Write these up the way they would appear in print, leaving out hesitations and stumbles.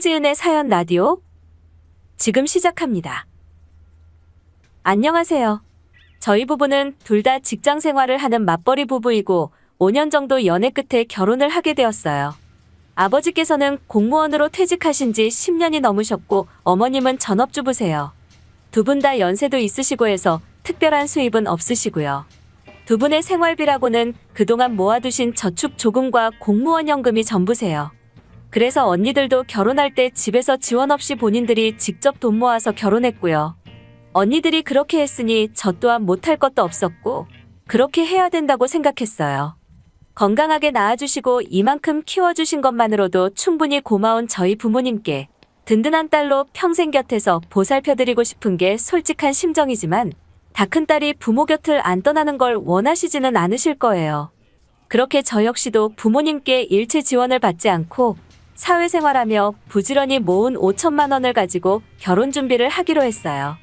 송지은의 사연 라디오 지금 시작합니다. 안녕하세요. 저희 부부는 둘 다 직장 생활을 하는 맞벌이 부부이고 5년 정도 연애 끝에 결혼을 하게 되었어요. 아버지께서는 공무원으로 퇴직하신 지 10년이 넘으셨고 어머님은 전업주부세요. 두 분 다 연세도 있으시고 해서 특별한 수입은 없으시고요. 두 분의 생활비라고는 그동안 모아두신 저축 조금과 공무원 연금이 전부세요. 그래서 언니들도 결혼할 때 집에서 지원 없이 본인들이 직접 돈 모아서 결혼했고요. 언니들이 그렇게 했으니 저 또한 못할 것도 없었고 그렇게 해야 된다고 생각했어요. 건강하게 낳아주시고 이만큼 키워주신 것만으로도 충분히 고마운 저희 부모님께 든든한 딸로 평생 곁에서 보살펴드리고 싶은 게 솔직한 심정이지만 다 큰 딸이 부모 곁을 안 떠나는 걸 원하시지는 않으실 거예요. 그렇게 저 역시도 부모님께 일체 지원을 받지 않고 사회생활하며 부지런히 모은 5천만 원을 가지고 결혼 준비를 하기로 했어요.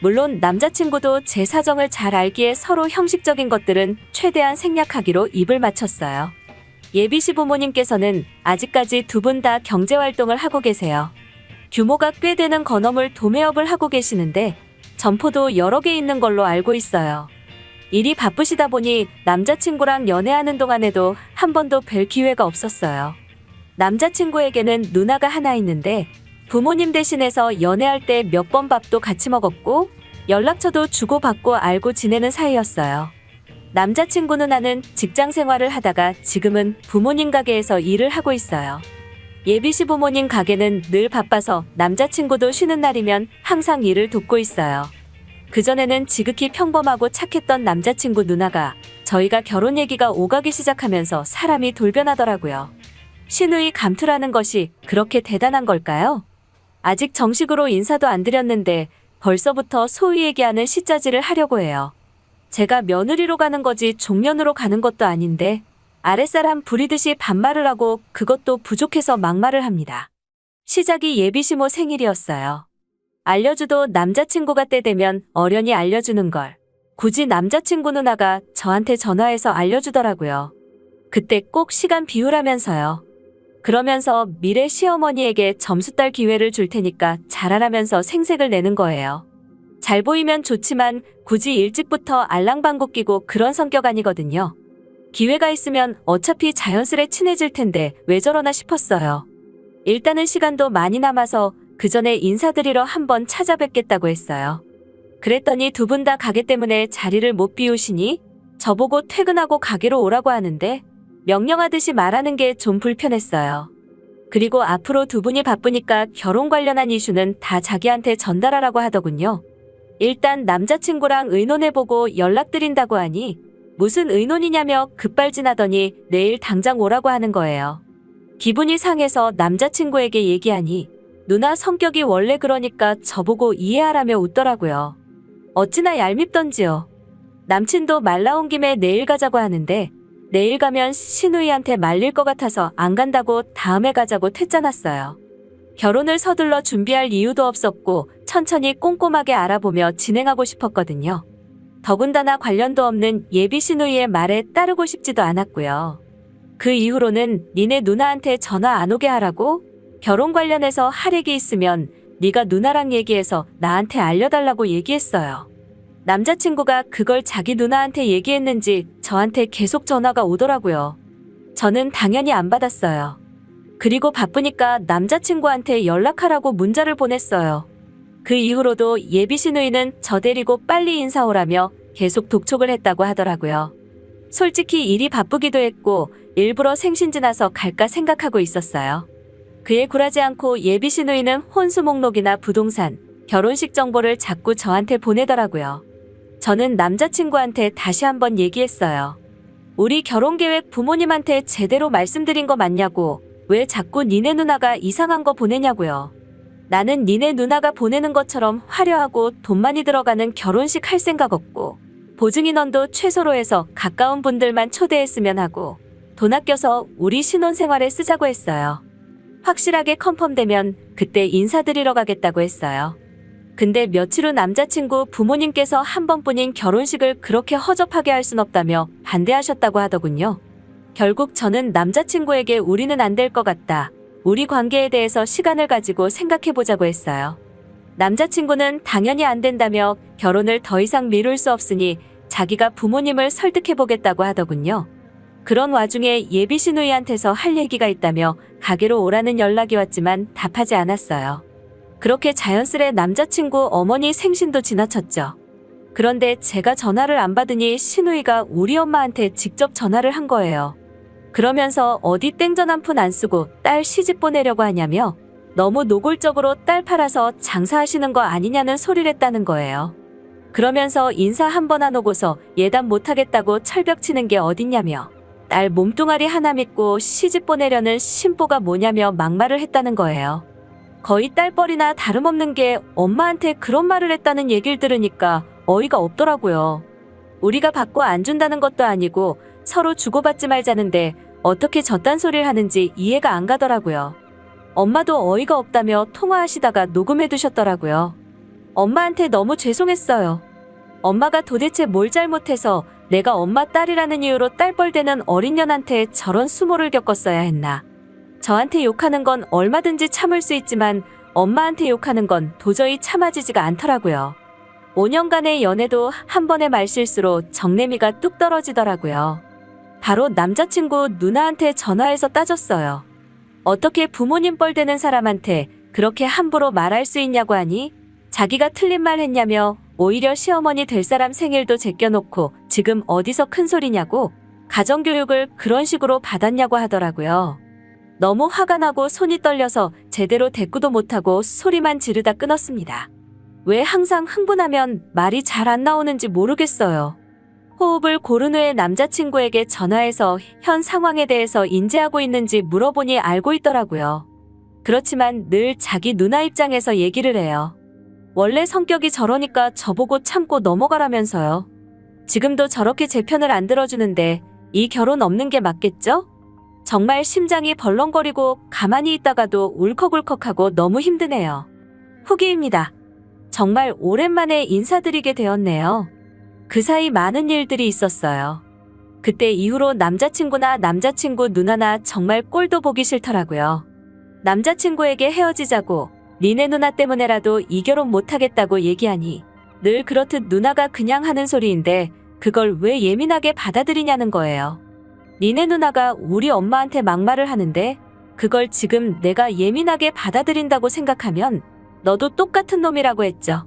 물론 남자친구도 제 사정을 잘 알기에 서로 형식적인 것들은 최대한 생략하기로 입을 맞췄어요. 예비시 부모님께서는 아직까지 두 분 다 경제활동을 하고 계세요. 규모가 꽤 되는 건어물 도매업을 하고 계시는데 점포도 여러 개 있는 걸로 알고 있어요. 일이 바쁘시다 보니 남자친구랑 연애하는 동안에도 한 번도 뵐 기회가 없었어요. 남자친구에게는 누나가 하나 있는데 부모님 대신해서 연애할 때 몇 번 밥도 같이 먹었고 연락처도 주고받고 알고 지내는 사이였어요. 남자친구 누나는 직장 생활을 하다가 지금은 부모님 가게에서 일을 하고 있어요. 예비시 부모님 가게는 늘 바빠서 남자친구도 쉬는 날이면 항상 일을 돕고 있어요. 그전에는 지극히 평범하고 착했던 남자친구 누나가 저희가 결혼 얘기가 오가기 시작하면서 사람이 돌변하더라고요. 신우이 감투라는 것이 그렇게 대단한 걸까요? 아직 정식으로 인사도 안 드렸는데 벌써부터 소위 얘기하는 시짜지를 하려고 해요. 제가 며느리로 가는 거지 종면으로 가는 것도 아닌데 아랫사람 부리듯이 반말을 하고 그것도 부족해서 막말을 합니다. 시작이 예비시모 생일이었어요. 알려주도 남자친구가 때 되면 어련히 알려주는 걸 굳이 남자친구 누나가 저한테 전화해서 알려주더라고요. 그때 꼭 시간 비우라면서요. 그러면서 미래 시어머니에게 점수 딸 기회를 줄 테니까 잘하라면서 생색을 내는 거예요. 잘 보이면 좋지만 굳이 일찍부터 알랑방구 끼고 그런 성격 아니거든요. 기회가 있으면 어차피 자연스레 친해질 텐데 왜 저러나 싶었어요. 일단은 시간도 많이 남아서 그 전에 인사드리러 한번 찾아뵙겠다고 했어요. 그랬더니 두 분 다 가게 때문에 자리를 못 비우시니 저보고 퇴근하고 가게로 오라고 하는데 명령하듯이 말하는 게 좀 불편했어요. 그리고 앞으로 두 분이 바쁘니까 결혼 관련한 이슈는 다 자기한테 전달하라고 하더군요. 일단 남자친구랑 의논해보고 연락드린다고 하니 무슨 의논이냐며 급발진하더니 내일 당장 오라고 하는 거예요. 기분이 상해서 남자친구에게 얘기하니 누나 성격이 원래 그러니까 저보고 이해하라며 웃더라고요. 어찌나 얄밉던지요. 남친도 말 나온 김에 내일 가자고 하는데 내일 가면 신우이한테 말릴 것 같아서 안 간다고 다음에 가자고 퇴짜놨어요. 결혼을 서둘러 준비할 이유도 없었고 천천히 꼼꼼하게 알아보며 진행하고 싶었거든요. 더군다나 관련도 없는 예비 신우이의 말에 따르고 싶지도 않았고요. 그 이후로는 니네 누나한테 전화 안 오게 하라고 결혼 관련해서 할 얘기 있으면 네가 누나랑 얘기해서 나한테 알려달라고 얘기했어요. 남자친구가 그걸 자기 누나한테 얘기했는지 저한테 계속 전화가 오더라고요. 저는 당연히 안 받았어요. 그리고 바쁘니까 남자친구한테 연락하라고 문자를 보냈어요. 그 이후로도 예비 시누이는 저 데리고 빨리 인사 오라며 계속 독촉을 했다고 하더라고요. 솔직히 일이 바쁘기도 했고 일부러 생신지나서 갈까 생각하고 있었어요. 그에 굴하지 않고 예비 시누이는 혼수 목록이나 부동산, 결혼식 정보를 자꾸 저한테 보내더라고요. 저는 남자친구한테 다시 한번 얘기했어요. 우리 결혼 계획 부모님한테 제대로 말씀드린 거 맞냐고, 왜 자꾸 니네 누나가 이상한 거 보내냐고요. 나는 니네 누나가 보내는 것처럼 화려하고 돈 많이 들어가는 결혼식 할 생각 없고 보증인원도 최소로 해서 가까운 분들만 초대했으면 하고 돈 아껴서 우리 신혼생활에 쓰자고 했어요. 확실하게 컨펌되면 그때 인사드리러 가겠다고 했어요. 근데 며칠 후 남자친구 부모님께서 한 번뿐인 결혼식을 그렇게 허접하게 할 순 없다며 반대하셨다고 하더군요. 결국 저는 남자친구에게 우리는 안 될 것 같다. 우리 관계에 대해서 시간을 가지고 생각해보자고 했어요. 남자친구는 당연히 안 된다며 결혼을 더 이상 미룰 수 없으니 자기가 부모님을 설득해보겠다고 하더군요. 그런 와중에 예비 시누이한테서 할 얘기가 있다며 가게로 오라는 연락이 왔지만 답하지 않았어요. 그렇게 자연스레 남자친구 어머니 생신도 지나쳤죠. 그런데 제가 전화를 안 받으니 시누이가 우리 엄마한테 직접 전화를 한 거예요. 그러면서 어디 땡전 한 푼 안 쓰고 딸 시집 보내려고 하냐며 너무 노골적으로 딸 팔아서 장사하시는 거 아니냐는 소리를 했다는 거예요. 그러면서 인사 한 번 안 오고서 예단 못하겠다고 철벽치는 게 어딨냐며 딸 몸뚱아리 하나 믿고 시집 보내려는 심보가 뭐냐며 막말을 했다는 거예요. 거의 딸뻘이나 다름없는 게 엄마한테 그런 말을 했다는 얘기를 들으니까 어이가 없더라고요. 우리가 받고 안 준다는 것도 아니고 서로 주고받지 말자는데 어떻게 저딴 소리를 하는지 이해가 안 가더라고요. 엄마도 어이가 없다며 통화하시다가 녹음해 두셨더라고요. 엄마한테 너무 죄송했어요. 엄마가 도대체 뭘 잘못해서 내가 엄마 딸이라는 이유로 딸뻘되는 어린 년한테 저런 수모를 겪었어야 했나. 저한테 욕하는 건 얼마든지 참을 수 있지만 엄마한테 욕하는 건 도저히 참아지지가 않더라고요. 5년간의 연애도 한 번의 말실수로 정내미가 뚝 떨어지더라고요. 바로 남자친구 누나한테 전화해서 따졌어요. 어떻게 부모님 뻘되는 사람한테 그렇게 함부로 말할 수 있냐고 하니 자기가 틀린 말 했냐며 오히려 시어머니 될 사람 생일도 제껴놓고 지금 어디서 큰 소리냐고 가정교육을 그런 식으로 받았냐고 하더라고요. 너무 화가 나고 손이 떨려서 제대로 대꾸도 못하고 소리만 지르다 끊었습니다. 왜 항상 흥분하면 말이 잘 안 나오는지 모르겠어요. 호흡을 고른 후에 남자친구에게 전화해서 현 상황에 대해서 인지하고 있는지 물어보니 알고 있더라고요. 그렇지만 늘 자기 누나 입장에서 얘기를 해요. 원래 성격이 저러니까 저보고 참고 넘어가라면서요. 지금도 저렇게 제 편을 안 들어주는데 이 결혼 없는 게 맞겠죠? 정말 심장이 벌렁거리고 가만히 있다가도 울컥울컥하고 너무 힘드네요. 후기입니다. 정말 오랜만에 인사드리게 되었네요. 그 사이 많은 일들이 있었어요. 그때 이후로 남자친구나 남자친구 누나나 정말 꼴도 보기 싫더라고요. 남자친구에게 헤어지자고 니네 누나 때문에라도 이 결혼 못하겠다고 얘기하니 늘 그렇듯 누나가 그냥 하는 소리인데 그걸 왜 예민하게 받아들이냐는 거예요. 니네 누나가 우리 엄마한테 막말을 하는데 그걸 지금 내가 예민하게 받아들인다고 생각하면 너도 똑같은 놈이라고 했죠.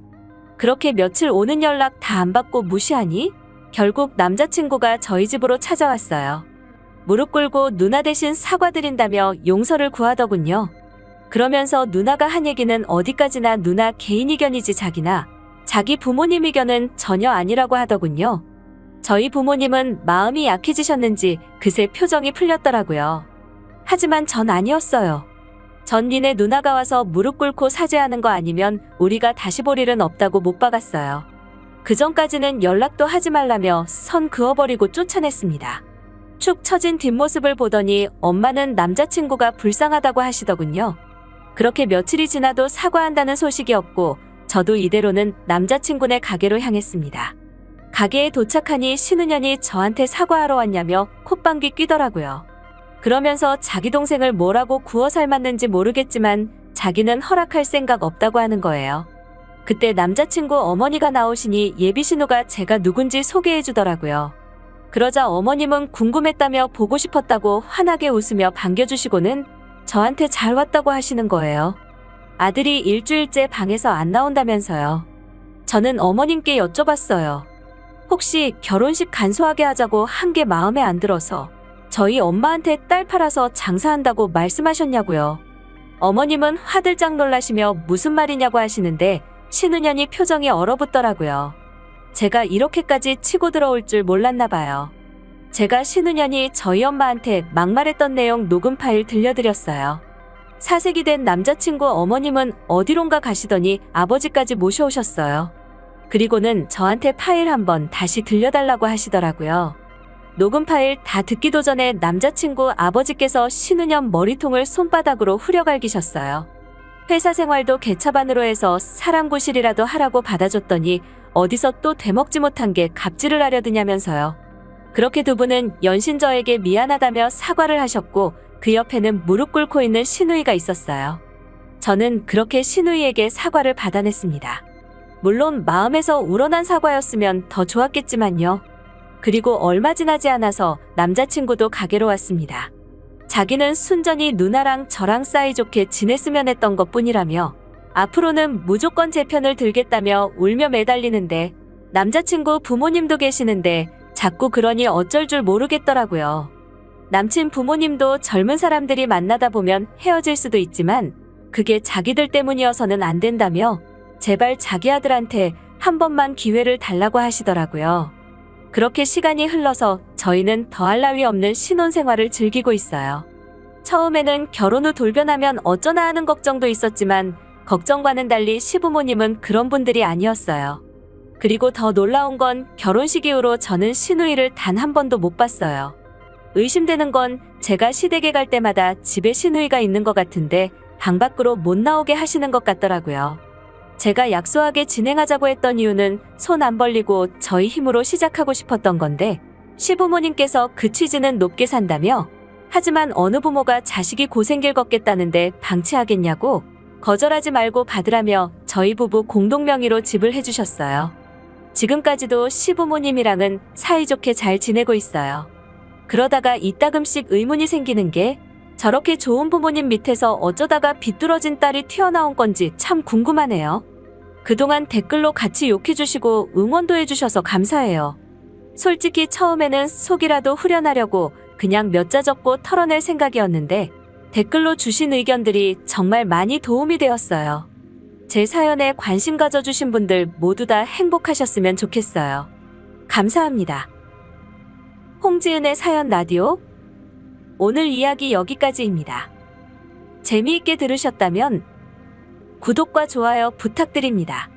그렇게 며칠 오는 연락 다 안 받고 무시하니 결국 남자친구가 저희 집으로 찾아왔어요. 무릎 꿇고 누나 대신 사과드린다며 용서를 구하더군요. 그러면서 누나가 한 얘기는 어디까지나 누나 개인 의견이지 자기나 자기 부모님 의견은 전혀 아니라고 하더군요. 저희 부모님은 마음이 약해지셨는지 그새 표정이 풀렸더라고요. 하지만 전 아니었어요. 전 니네 누나가 와서 무릎 꿇고 사죄하는 거 아니면 우리가 다시 볼 일은 없다고 못 박았어요. 그전까지는 연락도 하지 말라며 선 그어버리고 쫓아냈습니다. 축 처진 뒷모습을 보더니 엄마는 남자친구가 불쌍하다고 하시더군요. 그렇게 며칠이 지나도 사과한다는 소식이 없고 저도 이대로는 남자친구네 가게로 향했습니다. 가게에 도착하니 신은현이 저한테 사과하러 왔냐며 콧방귀 뀌더라고요. 그러면서 자기 동생을 뭐라고 구워 삶았는지 모르겠지만 자기는 허락할 생각 없다고 하는 거예요. 그때 남자친구 어머니가 나오시니 예비신우가 제가 누군지 소개해 주더라고요. 그러자 어머님은 궁금했다며 보고 싶었다고 환하게 웃으며 반겨주시고는 저한테 잘 왔다고 하시는 거예요. 아들이 일주일째 방에서 안 나온다면서요. 저는 어머님께 여쭤봤어요. 혹시 결혼식 간소하게 하자고 한 게 마음에 안 들어서 저희 엄마한테 딸 팔아서 장사한다고 말씀하셨냐고요. 어머님은 화들짝 놀라시며 무슨 말이냐고 하시는데 신은현이 표정이 얼어붙더라고요. 제가 이렇게까지 치고 들어올 줄 몰랐나 봐요. 제가 신은현이 저희 엄마한테 막말했던 내용 녹음 파일 들려드렸어요. 사색이 된 남자친구 어머님은 어디론가 가시더니 아버지까지 모셔오셨어요. 그리고는 저한테 파일 한번 다시 들려달라고 하시더라고요. 녹음 파일 다 듣기도 전에 남자친구 아버지께서 신은현 머리통을 손바닥으로 후려갈기셨어요. 회사 생활도 개차반으로 해서 사람 구실이라도 하라고 받아줬더니 어디서 또 되먹지 못한 게 갑질을 하려드냐면서요. 그렇게 두 분은 연신 저에게 미안하다며 사과를 하셨고 그 옆에는 무릎 꿇고 있는 신우이가 있었어요. 저는 그렇게 신우이에게 사과를 받아냈습니다. 물론 마음에서 우러난 사과였으면 더 좋았겠지만요. 그리고 얼마 지나지 않아서 남자친구도 가게로 왔습니다. 자기는 순전히 누나랑 저랑 사이좋게 지냈으면 했던 것뿐이라며 앞으로는 무조건 제 편을 들겠다며 울며 매달리는데 남자친구 부모님도 계시는데 자꾸 그러니 어쩔 줄 모르겠더라고요. 남친 부모님도 젊은 사람들이 만나다 보면 헤어질 수도 있지만 그게 자기들 때문이어서는 안 된다며 제발 자기 아들한테 한 번만 기회를 달라고 하시더라고요. 그렇게 시간이 흘러서 저희는 더할 나위 없는 신혼생활을 즐기고 있어요. 처음에는 결혼 후 돌변하면 어쩌나 하는 걱정도 있었지만 걱정과는 달리 시부모님은 그런 분들이 아니었어요. 그리고 더 놀라운 건 결혼식 이후로 저는 신우이를 단 한 번도 못 봤어요. 의심되는 건 제가 시댁에 갈 때마다 집에 신우이가 있는 것 같은데 방 밖으로 못 나오게 하시는 것 같더라고요. 제가 약소하게 진행하자고 했던 이유는 손 안 벌리고 저희 힘으로 시작하고 싶었던 건데 시부모님께서 그 취지는 높게 산다며 하지만 어느 부모가 자식이 고생길 걷겠다는데 방치하겠냐고 거절하지 말고 받으라며 저희 부부 공동 명의로 집을 해주셨어요. 지금까지도 시부모님이랑은 사이좋게 잘 지내고 있어요. 그러다가 이따금씩 의문이 생기는 게 저렇게 좋은 부모님 밑에서 어쩌다가 비뚤어진 딸이 튀어나온 건지 참 궁금하네요. 그동안 댓글로 같이 욕해주시고 응원도 해주셔서 감사해요. 솔직히 처음에는 속이라도 후련하려고 그냥 몇 자 적고 털어낼 생각이었는데 댓글로 주신 의견들이 정말 많이 도움이 되었어요. 제 사연에 관심 가져주신 분들 모두 다 행복하셨으면 좋겠어요. 감사합니다. 홍지은의 사연 라디오 오늘 이야기 여기까지입니다. 재미있게 들으셨다면 구독과 좋아요 부탁드립니다.